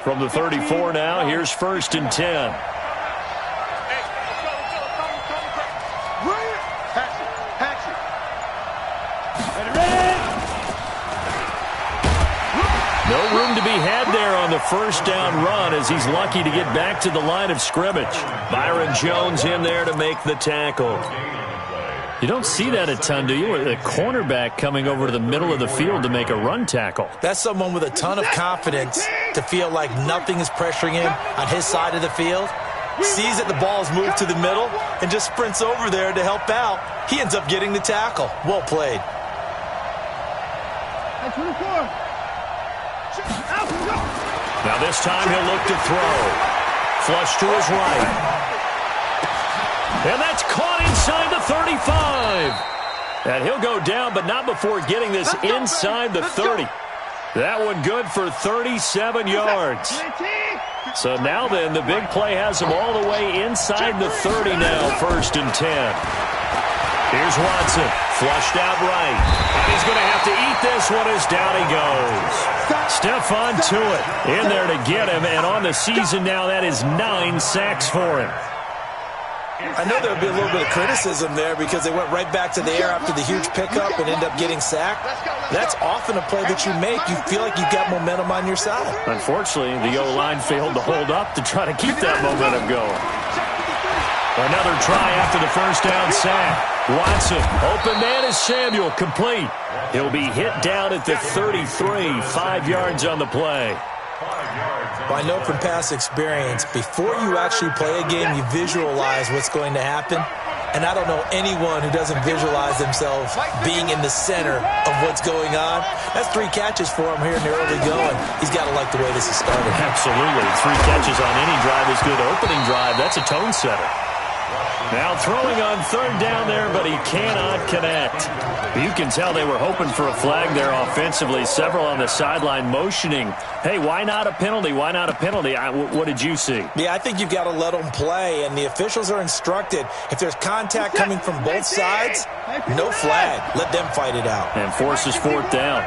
From the 34 now, here's 1st and 10. No room to be had there on the first down run as he's lucky to get back to the line of scrimmage. Byron Jones in there to make the tackle. You don't see that a ton, do you? A cornerback coming over to the middle of the field to make a run tackle. That's someone with a ton of confidence to feel like nothing is pressuring him on his side of the field. Sees that the ball's moved to the middle and just sprints over there to help out. He ends up getting the tackle. Well played. Now this time he'll look to throw. Flush to his right. And that's caught inside the 35. And he'll go down, but not before getting this inside the 30. That one good for 37 yards. So now then, the big play has him all the way inside the 30 now, 1st and 10. Here's Watson, flushed out right. And he's going to have to eat this one as down he goes. Stephon Tuitt in there to get him, and on the season now, that is 9 sacks for him. I know there would be a little bit of criticism there because they went right back to the air after the huge pickup and end up getting sacked. That's often a play that you make. You feel like you've got momentum on your side. Unfortunately, the O-line failed to hold up to try to keep that momentum going. Another try after the first down sack. Watson, open man is Samuel, complete. He'll be hit down at the 33, 5 yards on the play. Well, I know from past experience, before you actually play a game, you visualize what's going to happen. And I don't know anyone who doesn't visualize themselves being in the center of what's going on. That's 3 catches for him here in the early going. He's got to like the way this is started. Absolutely. 3 catches on any drive is good. Opening drive, that's a tone setter. Now throwing on 3rd down there, but he cannot connect. You can tell they were hoping for a flag there offensively. Several on the sideline motioning, hey, why not a penalty? Why not a penalty? What did you see? Yeah, I think you've got to let them play, and the officials are instructed. If there's contact coming from both sides, no flag. Let them fight it out. And forces 4th down.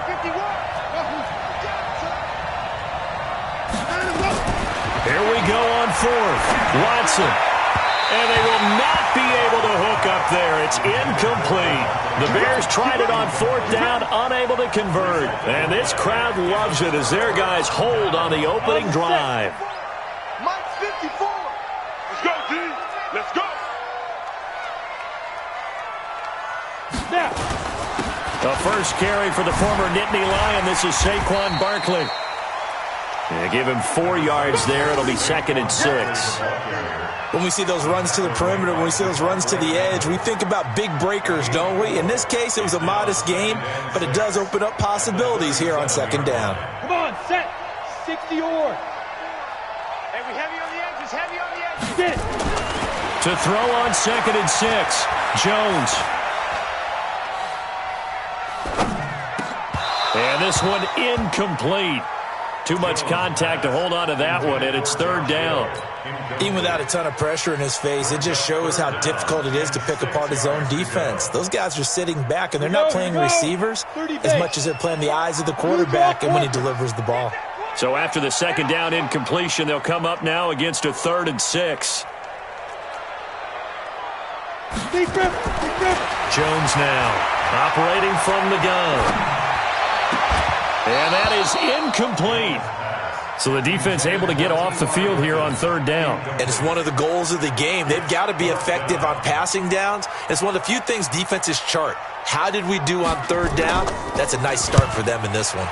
Here we go on 4th. Watson. And they will not be able to hook up there. It's incomplete. The Bears tried it on 4th down, unable to convert. And this crowd loves it as their guys hold on the opening drive. Mike's 54. Let's go, D. Let's go. Now, the first carry for the former Nittany Lion. This is Saquon Barkley. Yeah, give him 4 yards there. It'll be 2nd and 6. When we see those runs to the perimeter, when we see those runs to the edge, we think about big breakers, don't we? In this case, it was a modest game, but it does open up possibilities here on 2nd down. Come on, set. 60 or. Hey, we heavy on the edges, heavy on the edges. Get it. To throw on 2nd and 6, Jones. And this one incomplete. Too much contact to hold on to that one, and it's 3rd down. Even without a ton of pressure in his face, it just shows how difficult it is to pick apart his own defense. Those guys are sitting back, and they're not playing receivers as much as they're playing the eyes of the quarterback and when he delivers the ball. So after the 2nd down incompletion, they'll come up now against a 3rd and 6. Jones now operating from the gun. And that is incomplete. So the defense able to get off the field here on 3rd down. And it's one of the goals of the game. They've got to be effective on passing downs. It's one of the few things defenses chart. How did we do on 3rd down? That's a nice start for them in this one.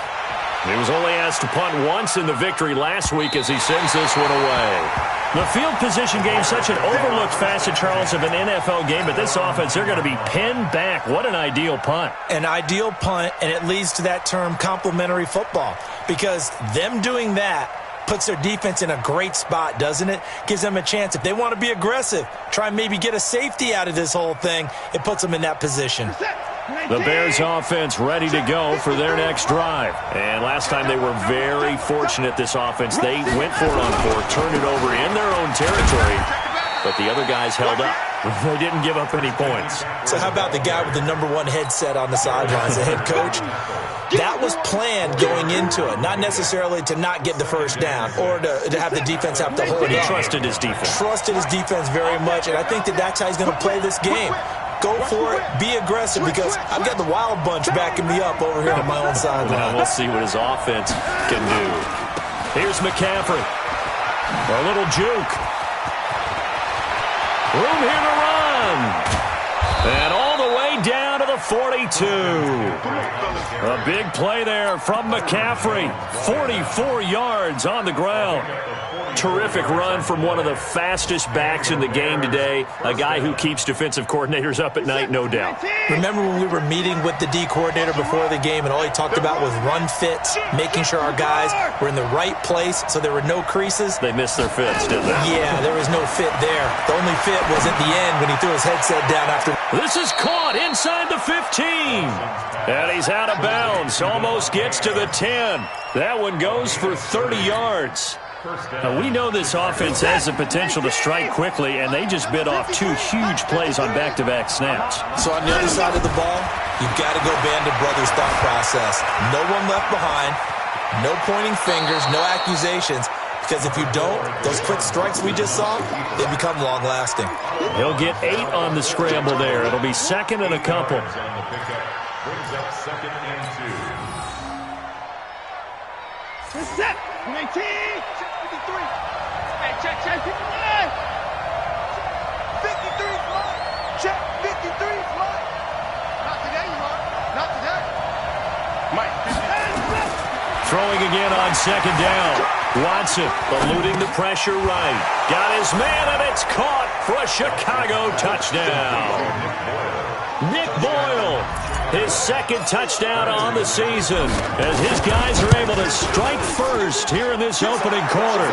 He was only asked to punt once in the victory last week as he sends this one away. The field position game, such an overlooked facet, Charles, of an NFL game, but this offense, they're going to be pinned back. What an ideal punt. An ideal punt, and it leads to that term complementary football, because them doing that puts their defense in a great spot, doesn't it? Gives them a chance. If they want to be aggressive, try and maybe get a safety out of this whole thing, it puts them in that position. The Bears offense ready to go for their next drive. And last time they were very fortunate, this offense. They went for it on 4th, turned it over in their own territory, but the other guys held up. They didn't give up any points. So how about the guy with the #1 headset on the sidelines, the head coach? That was planned going into it, not necessarily to not get the first down or to have the defense have to hold it. He trusted his defense. Trusted his defense very much, and I think that's how he's going to play this game. Go for it. Be aggressive, because I've got the Wild Bunch backing me up over here on my own sideline. Now we'll see what his offense can do. Here's McCaffrey. A little juke. Room here to run. And all the way down to the 42. A big play there from McCaffrey. 44 yards on the ground. Terrific run from one of the fastest backs in the game today. A guy who keeps defensive coordinators up at night, no doubt. Remember when we were meeting with the D coordinator before the game, and all he talked about was run fits, making sure our guys were in the right place so there were no creases? They missed their fits, didn't they? Yeah, there was no fit there. The only fit was at the end when he threw his headset down after. This is caught inside the 15. And he's out of bounds. Almost gets to the 10. That one goes for 30 yards. Now, we know this offense has the potential to strike quickly, and they just bit off 2 huge plays on back-to-back snaps. So on the other side of the ball, you've got to go Band of Brothers thought process. No one left behind, no pointing fingers, no accusations, because if you don't, those quick strikes we just saw, they become long-lasting. He'll get 8 on the scramble there. It'll be second and a couple. Set. 18. 53. Hey, check. 53 is mine. Check. 53 is mine. Not today, Mark. Not today. Mike. Throwing again on second down. Watson eluding the pressure right. Got his man, and it's caught for a Chicago touchdown. Nick Boyle, his second touchdown on the season, as his guys are able to strike first here in this opening quarter.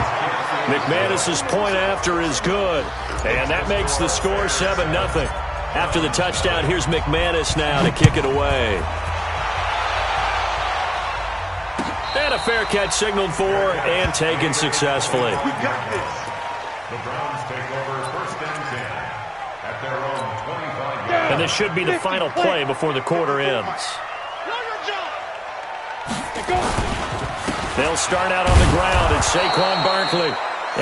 McManus's point after is good, and that makes the score 7-0. After the touchdown, here's McManus now to kick it away. And a fair catch signaled for and taken successfully. We got this. The Browns take over first and 10 at their own 25 yards. And this should be the final play before the quarter ends. They'll start out on the ground. It's Saquon Barkley.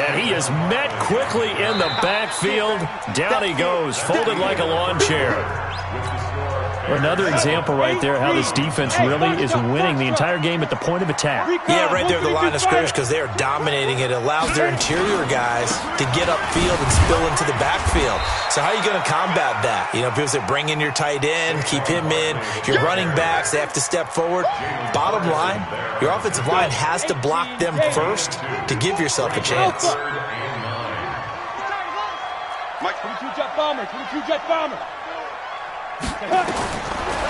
And he is met quickly in the backfield. Down he goes, folded like a lawn chair. Another example right there how this defense really is winning the entire game at the point of attack. Yeah, right there at the line of scrimmage, because they are dominating it. It allows their interior guys to get upfield and spill into the backfield. So how are you going to combat that? You know, people say bring in your tight end, keep him in. Your running backs, they have to step forward. Bottom line, your offensive line has to block them first to give yourself a chance. Mike, 22 jet bomber, 22 jet bomber.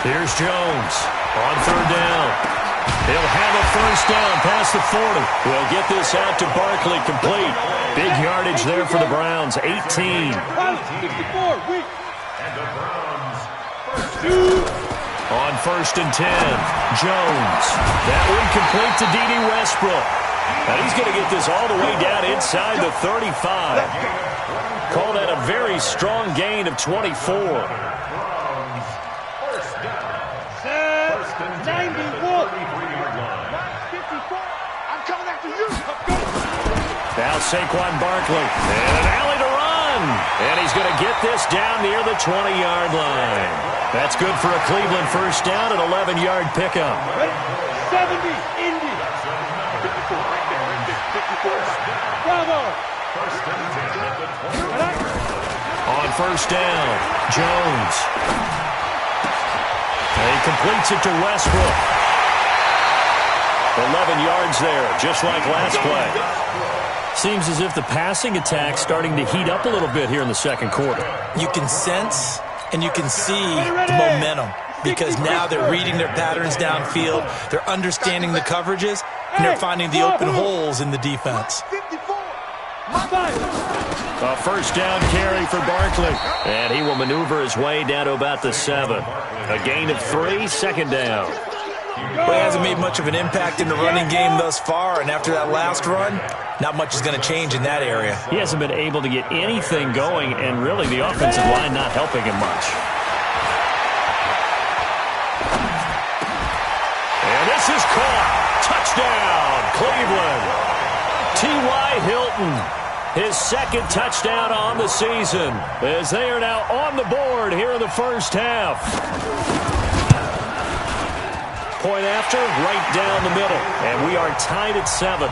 Here's Jones on third down. He'll have a first down past the 40. We'll get this out to Barkley, complete. Big yardage there for the Browns, 18. 64, weak. And the Browns On first and 10, Jones. That one complete to D.D. Westbrook. Now he's going to get this all the way down inside the 35. Call that a very strong gain of 24. 91. 54. I'm coming after you. Now Saquon Barkley. And an alley to run. And he's going to get this down near the 20-yard line. That's good for a Cleveland first down, an 11-yard pickup. 70, Indy. 54 right there. 54. Bravo. On first down, Jones. And he completes it to Westbrook. 11 yards there, just like last play. Seems as if the passing attack's starting to heat up a little bit here in the second quarter. You can sense and you can see the momentum, because now they're reading their patterns downfield, they're understanding the coverages, and they're finding the open holes in the defense. A first down carry for Barkley. And he will maneuver his way down to about the 7. A gain of 3, second down. But he hasn't made much of an impact in the running game thus far, and after that last run, not much is going to change in that area. He hasn't been able to get anything going, and really the offensive line not helping him much. And this is caught. Touchdown, Cleveland. T.Y. Hilton, his second touchdown on the season, as they are now on the board here in the first half. Point after, right down the middle, and we are tied at 7.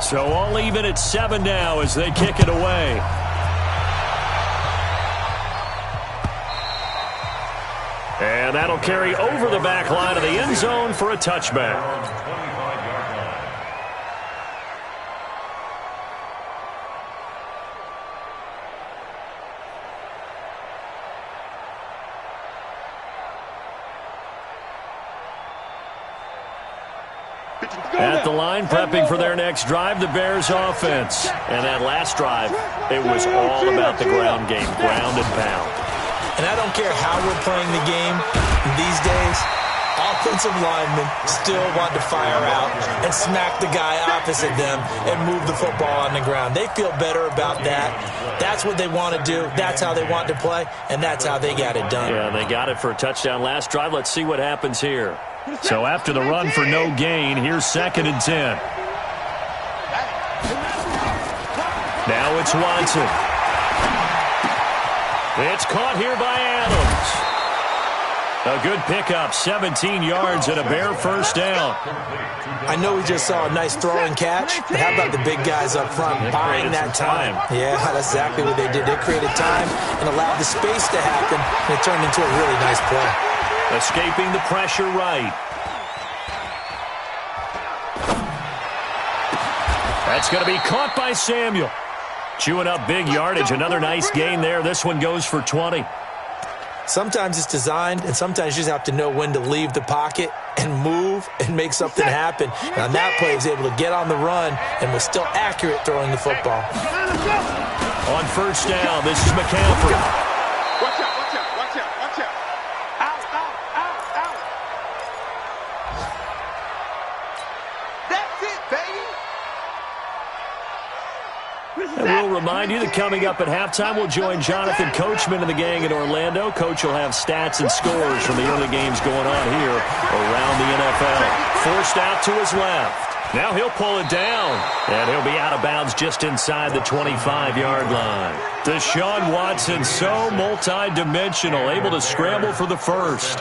So all even at 7 now as they kick it away. And that'll carry over the back line of the end zone for a touchback. At the line, prepping for their next drive, the Bears offense. And that last drive, it was all about the ground game, ground and pound. And I don't care how we're playing the game these days, offensive linemen still want to fire out and smack the guy opposite them and move the football on the ground. They feel better about that. That's what they want to do. That's how they want to play, and that's how they got it done. Yeah, they got it for a touchdown last drive. Let's see what happens here. So after the run for no gain, here's 2nd and 10. Now it's Watson. It's caught here by Adams. A good pickup, 17 yards and a Bear first down. I know we just saw a nice throw and catch, but how about the big guys up front buying that time? Yeah, that's exactly what they did. They created time and allowed the space to happen, and it turned into a really nice play. Escaping the pressure right. That's going to be caught by Samuel. Chewing up big yardage. Another nice gain there. This one goes for 20. Sometimes it's designed, and sometimes you just have to know when to leave the pocket and move and make something happen. And on that play, he was able to get on the run and was still accurate throwing the football. On first down, this is McCaffrey. Watch out, watch out, watch out, watch out. Out, out, out, out. That's it, baby. And we'll remind you that coming up at halftime, we'll join Jonathan Coachman and the gang in Orlando. Coach will have stats and scores from the early games going on here around the NFL. Forced out to his left. Now he'll pull it down, and he'll be out of bounds just inside the 25-yard line. Deshaun Watson, so multi-dimensional, able to scramble for the first.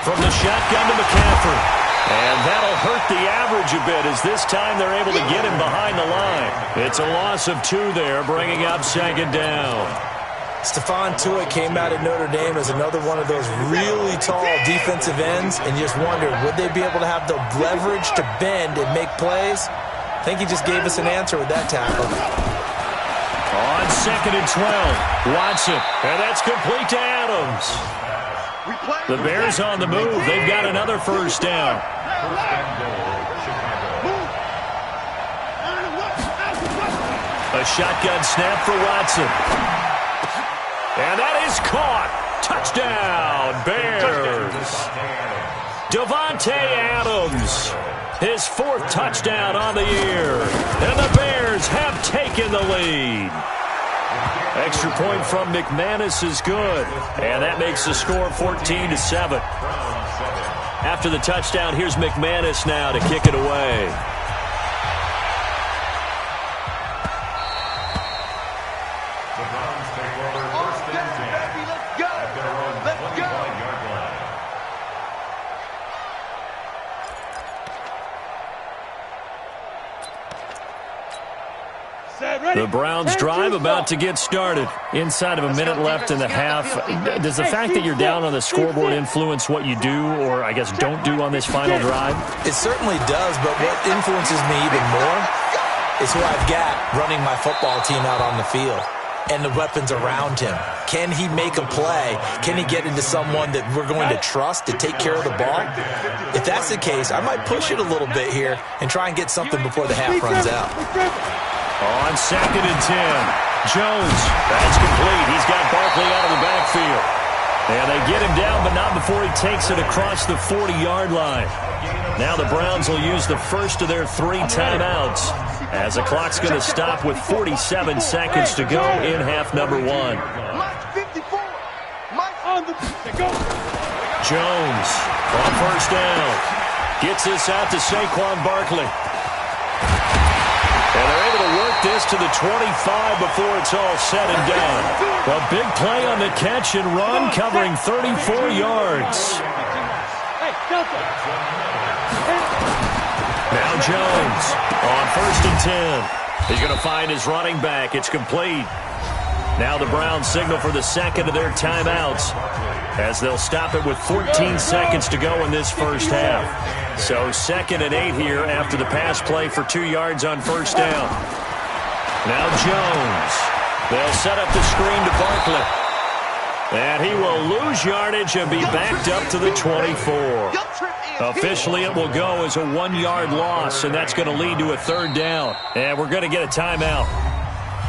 From the shotgun to McCaffrey. And that'll hurt the average a bit as this time they're able to get him behind the line. It's a loss of 2 there, bringing up 2nd down. Stephon Tuitt came out of Notre Dame as another one of those really tall defensive ends, and you just wondered, would they be able to have the leverage to bend and make plays? I think he just gave us an answer with that tackle. On 2nd and 12, Watson, and that's complete to Adams. The Bears on the move. They've got another first down. A shotgun snap for Watson. And that is caught. Touchdown, Bears. Davante Adams, his 4th touchdown on the year. And the Bears have taken the lead. Extra point from McManus is good. And that makes the score 14-7. After the touchdown, here's McManus now to kick it away. The Browns take over 1st and 10 at their own 25-yard line. The Browns drive about to get started. Inside of a minute left in the half. Does the fact that you're down on the scoreboard influence what you do, or I guess don't do on this final drive? It certainly does, but what influences me even more is who I've got running my football team out on the field and the weapons around him. Can he make a play? Can he get into someone that we're going to trust to take care of the ball? If that's the case, I might push it a little bit here and try and get something before the half runs out. On 2nd and 10, Jones. That's complete. He's got Barkley out of the backfield. And they get him down, but not before he takes it across the 40-yard line. Now the Browns will use the first of their 3 timeouts as the clock's going to stop with 47 seconds to go in half number 1. Jones on first down. Gets this out to Saquon Barkley. And they're able to work this to the 25 before it's all said and done. A big play on the catch and run, covering 34 yards. Now Jones on 1st and 10. He's going to find his running back. It's complete. Now the Browns signal for the second of their timeouts as they'll stop it with 14 seconds to go in this first half. So 2nd and 8 here after the pass play for 2 yards on first down. Now Jones. They'll set up the screen to Barkley. And he will lose yardage and be backed up to the 24. Officially, it will go as a 1-yard loss, and that's going to lead to a 3rd down. And we're going to get a timeout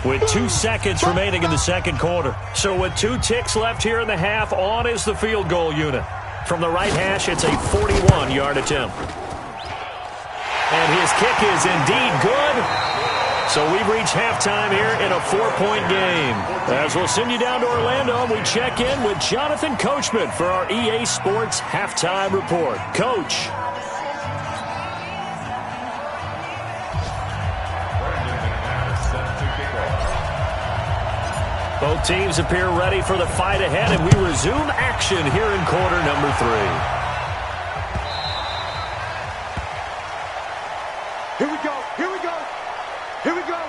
with 2 seconds remaining in the second quarter. So with 2 ticks left here in the half, on is the field goal unit. From the right hash, it's a 41-yard attempt. And his kick is indeed good. So we've reached halftime here in a 4-point game. As we'll send you down to Orlando, we check in with Jonathan Coachman for our EA Sports Halftime Report. Coach. Both teams appear ready for the fight ahead, and we resume action here in quarter number 3. Here we go. Here we go. Here we go.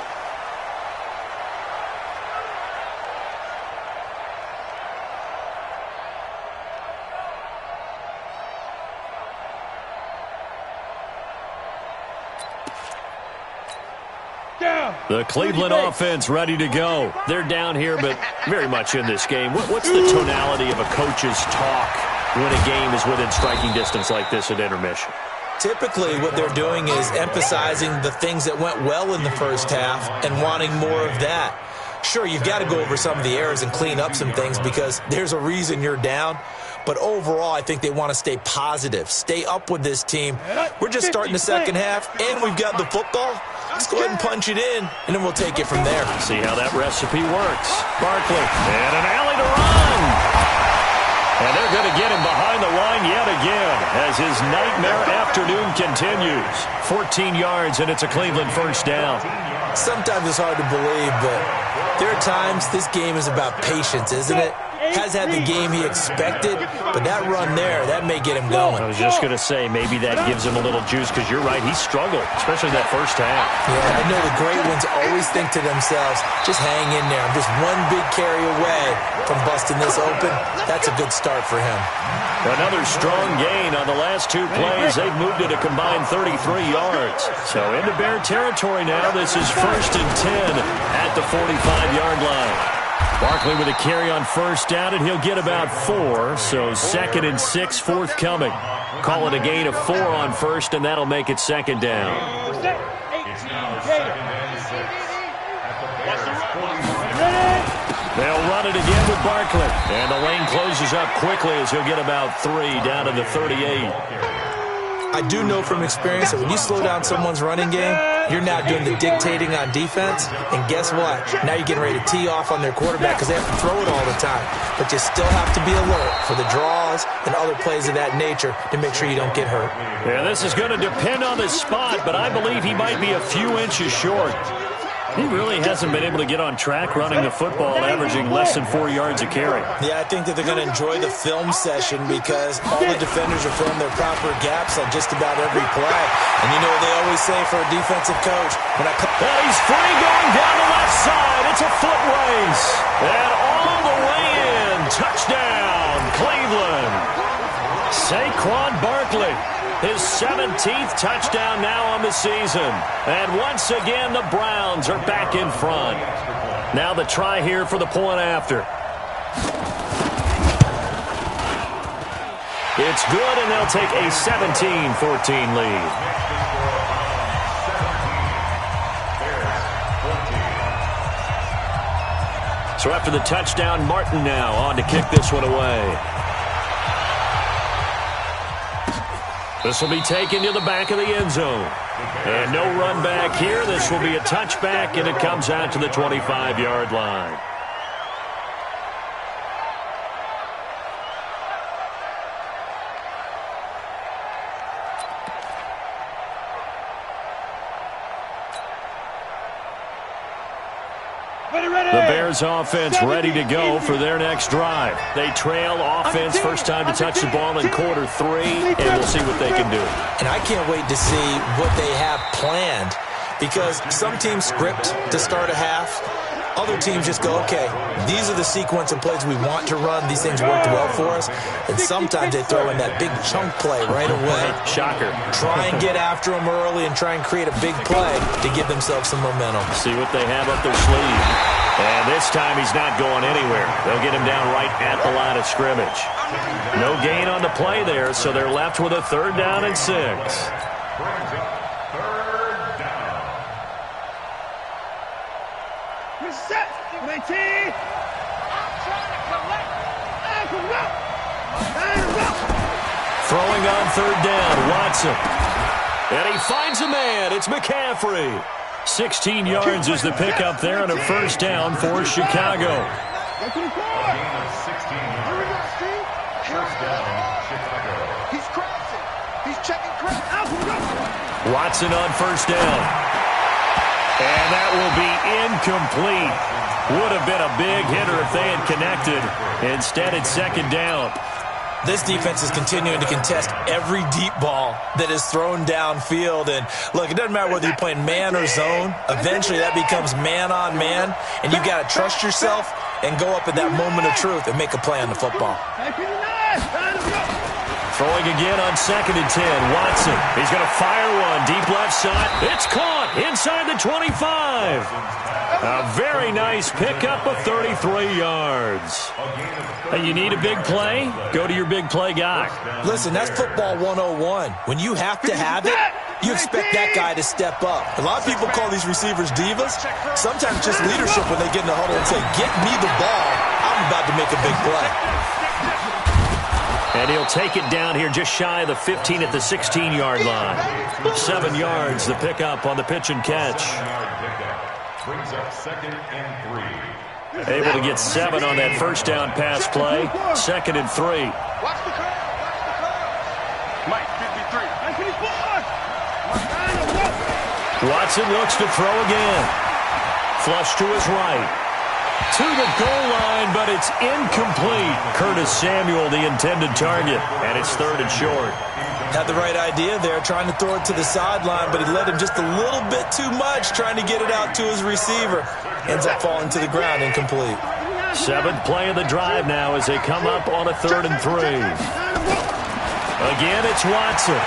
The Cleveland offense ready to go. They're down here, but very much in this game. What's the tonality of a coach's talk when a game is within striking distance like this at intermission? Typically, what they're doing is emphasizing the things that went well in the first half and wanting more of that. Sure, you've got to go over some of the errors and clean up some things because there's a reason you're down. But overall, I think they want to stay positive, stay up with this team. We're just starting the second half, and we've got the football. Let's go ahead and punch it in, and then we'll take it from there. See how that recipe works. Barkley, and an alley to run. And they're going to get him behind the line yet again as his nightmare afternoon continues. 14 yards, and it's a Cleveland first down. Sometimes it's hard to believe, but there are times this game is about patience, isn't it? Has had the game he expected, but that run there, that may get him going. I was just going to say, maybe that gives him a little juice, because you're right, he struggled, especially that first half. Yeah, I know the great ones always think to themselves, just hang in there. I'm just one big carry away from busting this open. That's a good start for him. Another strong gain on the last 2 plays. They've moved it a combined 33 yards. So into Bear territory now. This is 1st and 10 at the 45-yard line. Barkley with a carry on first down, and he'll get about 4. So 2nd and 6 forthcoming. Call it a gain of 4 on first, and that'll make it 2nd down. They'll run it again with Barkley. And the lane closes up quickly as he'll get about 3 down to the 38. I do know from experience that when you slow down someone's running game, you're now doing the dictating on defense. And guess what? Now you're getting ready to tee off on their quarterback because they have to throw it all the time. But you still have to be alert for the draws and other plays of that nature to make sure you don't get hurt. Yeah, this is going to depend on the spot, but I believe he might be a few inches short. He really hasn't been able to get on track running the football, averaging less than 4 yards a carry. Yeah, I think that they're going to enjoy the film session because all the defenders are filling their proper gaps on just about every play. And you know what they always say for a defensive coach? He's free going down the left side. It's a foot race. And all the way in. Touchdown, Cleveland. Saquon Barkley, his 17th touchdown now on the season. And once again, the Browns are back in front. Now the try here for the point after. It's good, and they'll take a 17-14 lead. So after the touchdown, Martin now on to kick this one away. This will be taken to the back of the end zone. And no run back here. This will be a touchback, and it comes out to the 25-yard line. The Bears offense ready to go for their next drive. They trail offense, first time to touch the ball in quarter 3, and we'll see what they can do. And I can't wait to see what they have planned, because some teams script to start a half. Other teams just go, okay, these are the sequence of plays we want to run. These things worked well for us. And sometimes they throw in that big chunk play right away. Shocker. Try and get after them early and try and create a big play to give themselves some momentum. See what they have up their sleeve. And this time he's not going anywhere. They'll get him down right at the line of scrimmage. No gain on the play there, so they're left with a 3rd down and 6. Throwing on 3rd down, Watson. And he finds a man. It's McCaffrey. 16 yards is the pickup there on a 1st down for Chicago. Watson on 1st down. And that will be incomplete. Would have been a big hitter if they had connected. Instead, it's 2nd down. This defense is continuing to contest every deep ball that is thrown downfield. And, look, it doesn't matter whether you're playing man or zone. Eventually, that becomes man-on-man, and you've got to trust yourself and go up at that moment of truth and make a play on the football. Throwing again on 2nd and 10. Watson. He's going to fire one deep left side. It's caught inside the 25. A very nice pickup of 33 yards. Hey, you need a big play? Go to your big play guy. Listen, that's football 101. When you have to have it, you expect that guy to step up. A lot of people call these receivers divas. Sometimes just leadership when they get in the huddle and say, get me the ball. I'm about to make a big play. And he'll take it down here just shy of the 15 at the 16-yard line. 7 yards, the pickup on the pitch and catch. Brings up 2nd and 3. Able to get 7 on that 1st down pass play. 2nd and 3. Watch the curve. Mike, 53. Watson looks to throw again. Flush to his right. To the goal line, but it's incomplete. Curtis Samuel, the intended target, and it's 3rd and short. Had the right idea there, trying to throw it to the sideline, but he let him just a little bit too much, trying to get it out to his receiver. Ends up falling to the ground, incomplete. 7th play of the drive now as they come up on a 3rd and 3. Again, it's Watson.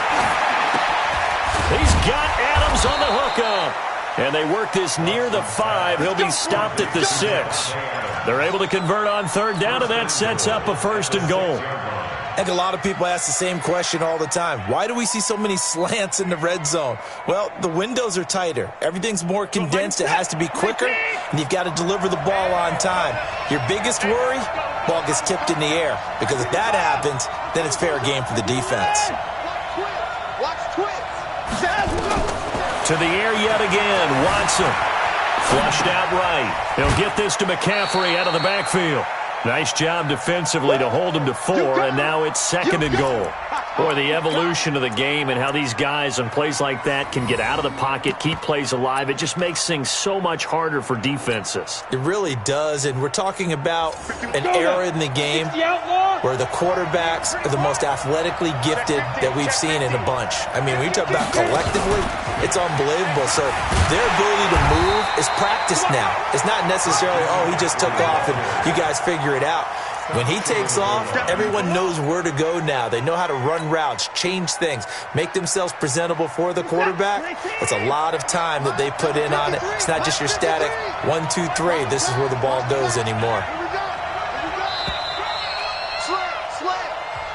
He's got Adams on the hookup. And they work this near the 5. He'll be stopped at the 6. They're able to convert on 3rd down, and that sets up a 1st and goal. I think a lot of people ask the same question all the time. Why do we see so many slants in the red zone? Well, the windows are tighter. Everything's more condensed. It has to be quicker, and you've got to deliver the ball on time. Your biggest worry, ball gets tipped in the air, because if that happens, then it's fair game for the defense. To the air yet again, Watson. Flushed out right. He'll get this to McCaffrey out of the backfield. Nice job defensively to hold him to 4, and now it's 2nd and goal. Boy, the evolution of the game and how these guys on plays like that can get out of the pocket, keep plays alive, it just makes things so much harder for defenses. It really does, and we're talking about an era in the game where the quarterbacks are the most athletically gifted that we've seen in a bunch. I mean, when you talk about collectively, it's unbelievable. So their ability to move is practiced now. It's not necessarily, oh, he just took off and you guys figure it out. When he takes off, everyone knows where to go now. They know how to run routes, change things, make themselves presentable for the quarterback. It's a lot of time that they put in on it. It's not just your static 1, 2, 3. This is where the ball goes anymore.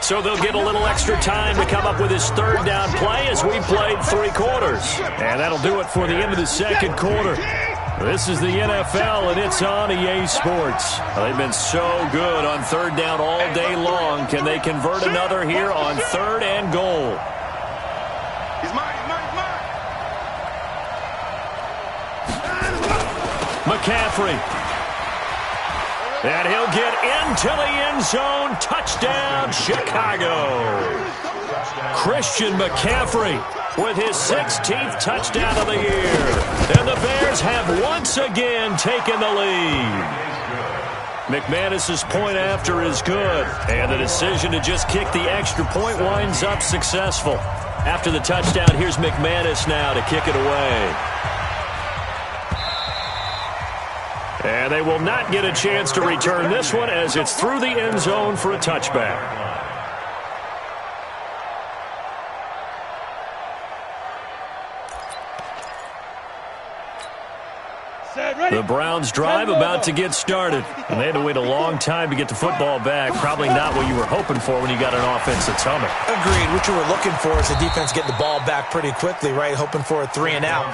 So they'll get a little extra time to come up with his third down play as we played 3 quarters. And that'll do it for the end of the second quarter. This is the NFL, and it's on EA Sports. They've been so good on third down all day long. Can they convert another here on 3rd and goal? He's mine. McCaffrey. And he'll get into the end zone. Touchdown, Chicago. Christian McCaffrey with his 16th touchdown of the year. And the Bears have once again taken the lead. McManus's point after is good. And the decision to just kick the extra point winds up successful. After the touchdown, here's McManus now to kick it away. And they will not get a chance to return this one as it's through the end zone for a touchback. The Browns drive about to get started. And they had to wait a long time to get the football back. Probably not what you were hoping for when you got an offense that's humming. Agreed. What you were looking for is the defense getting the ball back pretty quickly, right? Hoping for a 3 and out.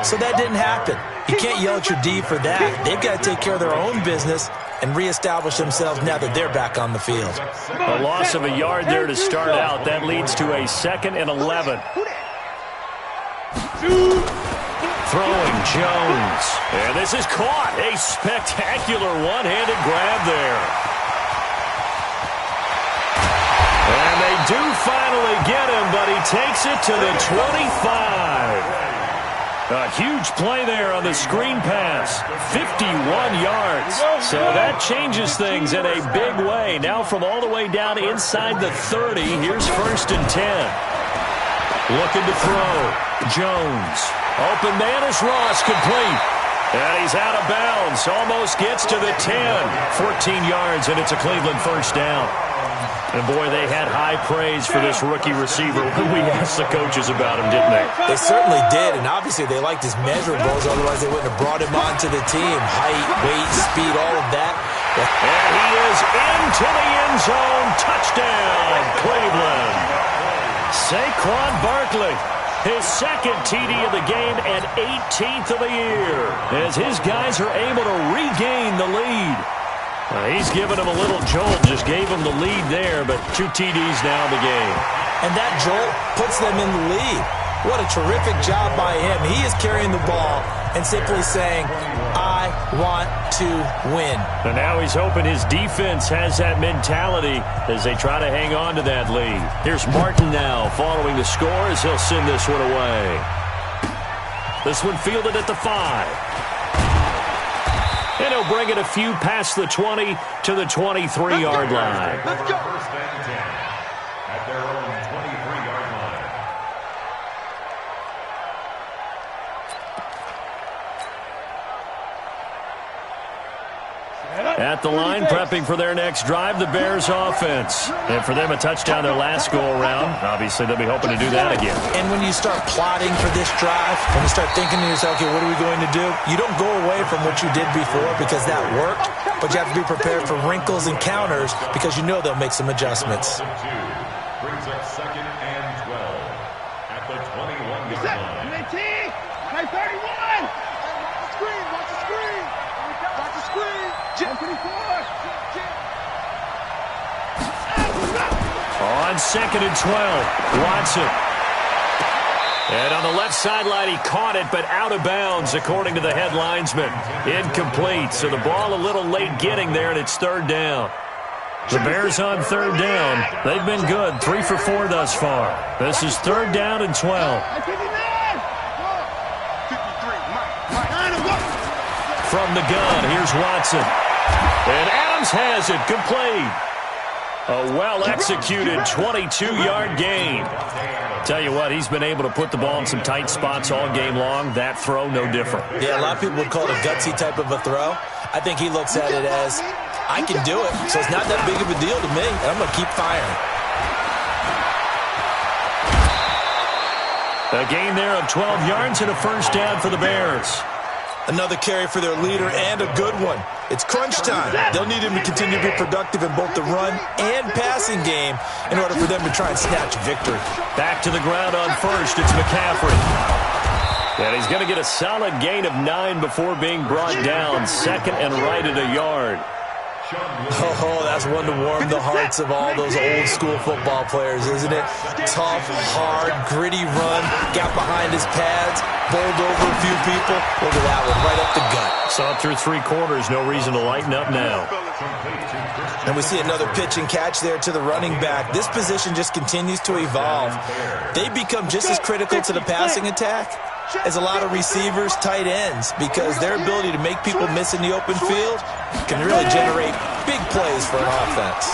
So that didn't happen. You can't yell at your D for that. They've got to take care of their own business and reestablish themselves now that they're back on the field. A loss of a yard there to start out. That leads to a 2nd and 11. Throwing Jones. And this is caught. A spectacular one-handed grab there. And they do finally get him, but he takes it to the 25. A huge play there on the screen pass. 51 yards. So that changes things in a big way. Now from all the way down inside the 30, here's 1st and 10. Looking to throw. Jones. Open man is Ross, complete. And he's out of bounds. Almost gets to the 10. 14 yards, and it's a Cleveland first down. And, boy, they had high praise for this rookie receiver when we asked the coaches about him, didn't they? They certainly did, and obviously they liked his measurables. Otherwise, they wouldn't have brought him onto the team. Height, weight, speed, all of that. And he is into the end zone. Touchdown, Cleveland. Saquon Barkley. His 2nd TD of the game and 18th of the year as his guys are able to regain the lead. He's given them a little jolt, just gave them the lead there, but 2 TDs now in the game. And that jolt puts them in the lead. What a terrific job by him. He is carrying the ball and simply saying, I want to win. And now he's hoping his defense has that mentality as they try to hang on to that lead. Here's Martin now following the score as he'll send this one away. This one fielded at the 5. And he'll bring it a few past the 20 to the 23-yard line. Let's go. 1st and 10 at their own 23-yard line. At the line, prepping for their next drive, the Bears offense. And for them, a touchdown their last go-around. Obviously, they'll be hoping to do that again. And when you start plotting for this drive, when you start thinking to yourself, okay, what are we going to do? You don't go away from what you did before because that worked, but you have to be prepared for wrinkles and counters because you know they'll make some adjustments. Brings up 2nd and 12 at the 21-yard line. Hey, 31! Watch the screen! Watch the screen! Jim 24! On 2nd and 12, Watson. And on the left sideline, he caught it, but out of bounds, according to the head linesman. Incomplete, so the ball a little late getting there, and it's 3rd down. The Bears on 3rd down. They've been good, 3 for 4 thus far. This is 3rd down and 12. From the gun, here's Watson. And Adams has it, complete. A well-executed 22-yard gain. Tell you what, he's been able to put the ball in some tight spots all game long. That throw, no different. Yeah, a lot of people would call it a gutsy type of a throw. I think he looks at it as I can do it, so it's not that big of a deal to me, and I'm going to keep firing. A gain there of 12 yards and a first down for the Bears. Another carry for their leader, and a good one. It's crunch time. They'll need him to continue to be productive in both the run and passing game in order for them to try and snatch victory. Back to the ground on first. It's McCaffrey. And he's going to get a solid gain of 9 before being brought down. Second and right at a yard. Oh, that's one to warm the hearts of all those old-school football players, isn't it? Tough, hard, gritty run, got behind his pads, bowled over a few people. Look at that one, right up the gut. Saw it through 3 quarters, no reason to lighten up now. And we see another pitch and catch there to the running back. This position just continues to evolve. They become just as critical to the passing attack as a lot of receivers, tight ends, because their ability to make people miss in the open field can really generate big plays for an offense.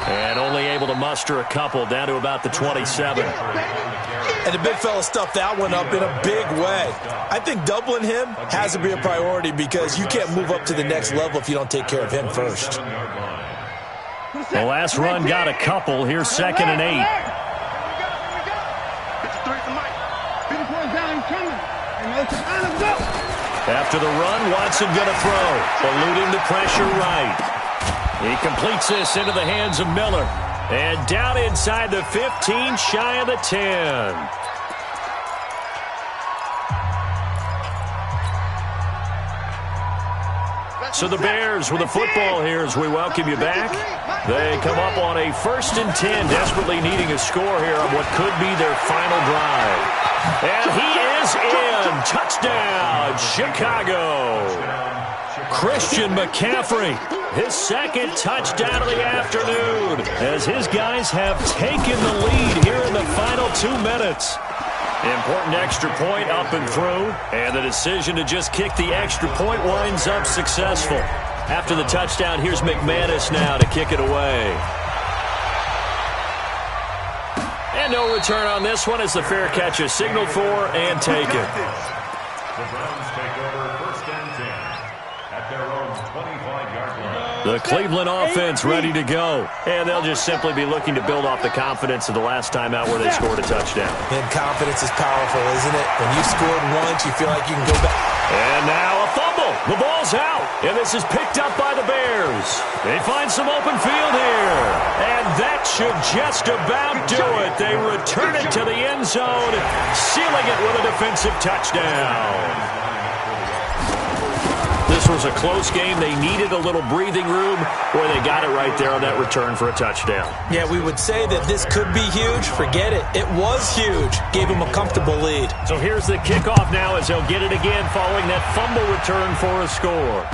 And only able to muster a couple, down to about the 27. And the big fella stuffed that one up in a big way. I think doubling him has to be a priority because you can't move up to the next level if you don't take care of him first. The last run got a couple. Here's 2nd and 8. After the run, Watson going to throw, eluding the pressure right. He completes this into the hands of Miller. And down inside the 15, shy of the 10. So the Bears with the football here as we welcome you back. They come up on a 1st and 10, desperately needing a score here on what could be their final drive. And he is in. Touchdown, Chicago. Christian McCaffrey, his 2nd touchdown of the afternoon, as his guys have taken the lead here in the final 2 minutes. Important extra point up and through, and the decision to just kick the extra point winds up successful. After the touchdown, here's McManus now to kick it away. And no return on this one as the fair catch is signaled for and taken. The Browns take over 1st and 10 at their own 25-yard line. The Cleveland offense ready to go. And they'll just simply be looking to build off the confidence of the last time out where they scored a touchdown. And confidence is powerful, isn't it? When you've scored once, you feel like you can go back. And now a fumble. The ball's out. And this is picked up by the Bears. They find some open field here. And that should just about do it. They return it to the end zone, sealing it with a defensive touchdown. This was a close game. They needed a little breathing room. Boy, they got it right there on that return for a touchdown. Yeah, we would say that this could be huge. Forget it. It was huge. Gave them a comfortable lead. So here's the kickoff now as they'll get it again following that fumble return for a score.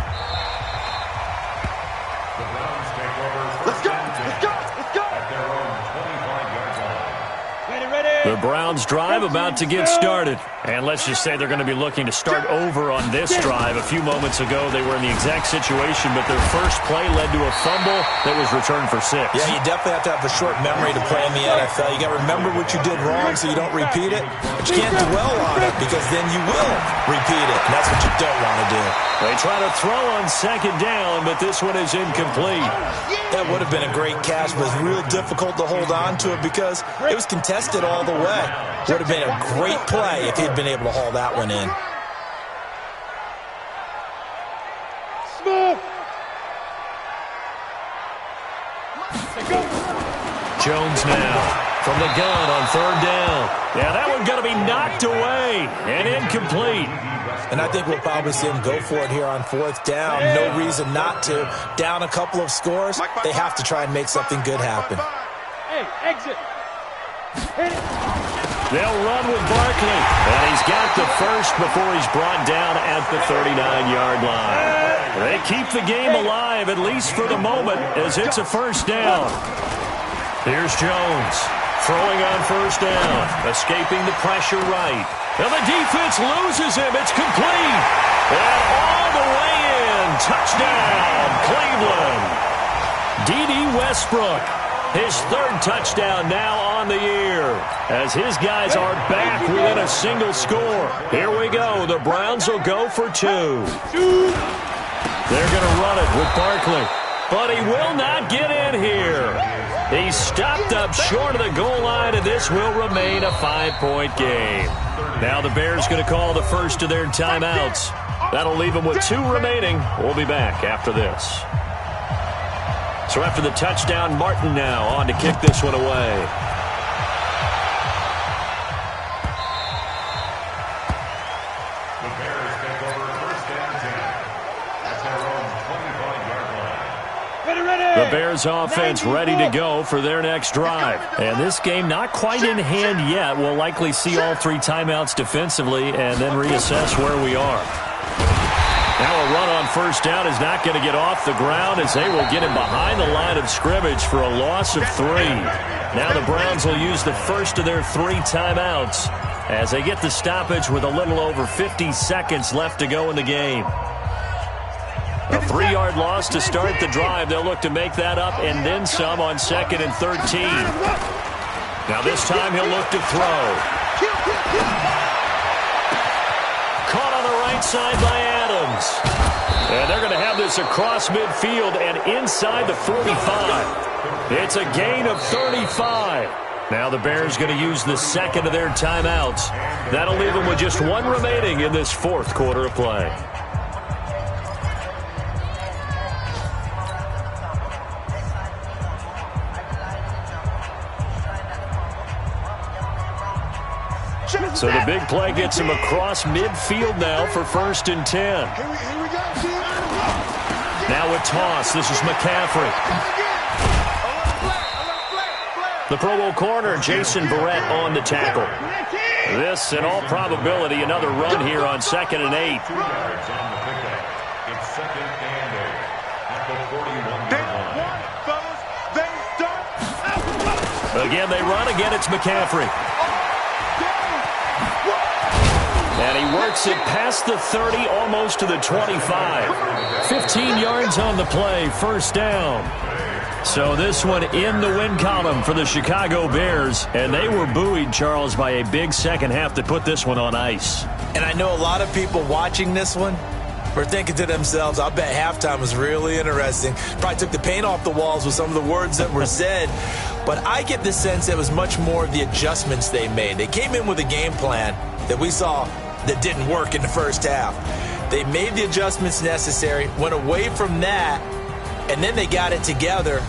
The Browns take over 1st and 10 at their own 25-yard line. The Browns drive about to get started. And let's just say they're going to be looking to start over on this drive. A few moments ago, they were in the exact situation, but their first play led to a fumble that was returned for 6. Yeah, you definitely have to have a short memory to play in the NFL. You got to remember what you did wrong so you don't repeat it. But you can't dwell on it because then you will repeat it. And that's what you don't want to do. They try to throw on 2nd down, but this one is incomplete. That would have been a great catch, but it was real difficult to hold on to it because it was contested all the way. Would have been a great play if he'd been able to haul that one in. Jones now from the gun on 3rd down. Yeah, that one going to be knocked away and incomplete. And I think we'll probably see him go for it here on 4th down. No reason not to. Down a couple of scores, they have to try and make something good happen. Hey, exit. Hit it. They'll run with Barkley. And he's got the first before he's brought down at the 39-yard line. They keep the game alive, at least for the moment, as it's a 1st down. Here's Jones. Throwing on 1st down. Escaping the pressure right. And the defense loses him. It's complete. And all the way in. Touchdown, Cleveland. D.D. Westbrook. His 3rd touchdown now on the year as his guys are back within a single score. Here we go. The Browns will go for 2. They're going to run it with Barkley. But he will not get in here. He's stopped up short of the goal line, and this will remain a 5-point game. Now the Bears going to call the first of their timeouts. That'll leave them with 2 remaining. We'll be back after this. So after the touchdown, Martin now on to kick this one away. The Bears offense ready to go for their next drive. And this game not quite in hand yet. We'll likely see all 3 timeouts defensively and then reassess where we are. Now a run on first down is not going to get off the ground as they will get him behind the line of scrimmage for a loss of 3. Now the Browns will use the first of their 3 timeouts as they get the stoppage with a little over 50 seconds left to go in the game. A 3-yard loss to start the drive. They'll look to make that up and then some on 2nd and 13. Now this time he'll look to throw. Caught on the right side by Adams. And they're going to have this across midfield and inside the 45. It's a gain of 35. Now the Bears going to use the second of their timeouts. That'll leave them with just 1 remaining in this 4th quarter of play. So the big play gets him across midfield now for 1st and 10. Now a toss. This is McCaffrey. The Pro Bowl corner, Jason Verrett, on the tackle. This, in all probability, another run here on 2nd and 8. It's 2nd and 8 at the 41-yard line. Again, they run. Again, it's McCaffrey. And he works it past the 30, almost to the 25. 15 yards on the play, 1st down. So this one in the win column for the Chicago Bears. And they were buoyed, Charles, by a big second half that put this one on ice. And I know a lot of people watching this one were thinking to themselves, I bet halftime was really interesting. Probably took the paint off the walls with some of the words that were said. But I get the sense it was much more of the adjustments they made. They came in with a game plan that we saw that didn't work in the first half. They made the adjustments necessary, went away from that, and then they got it together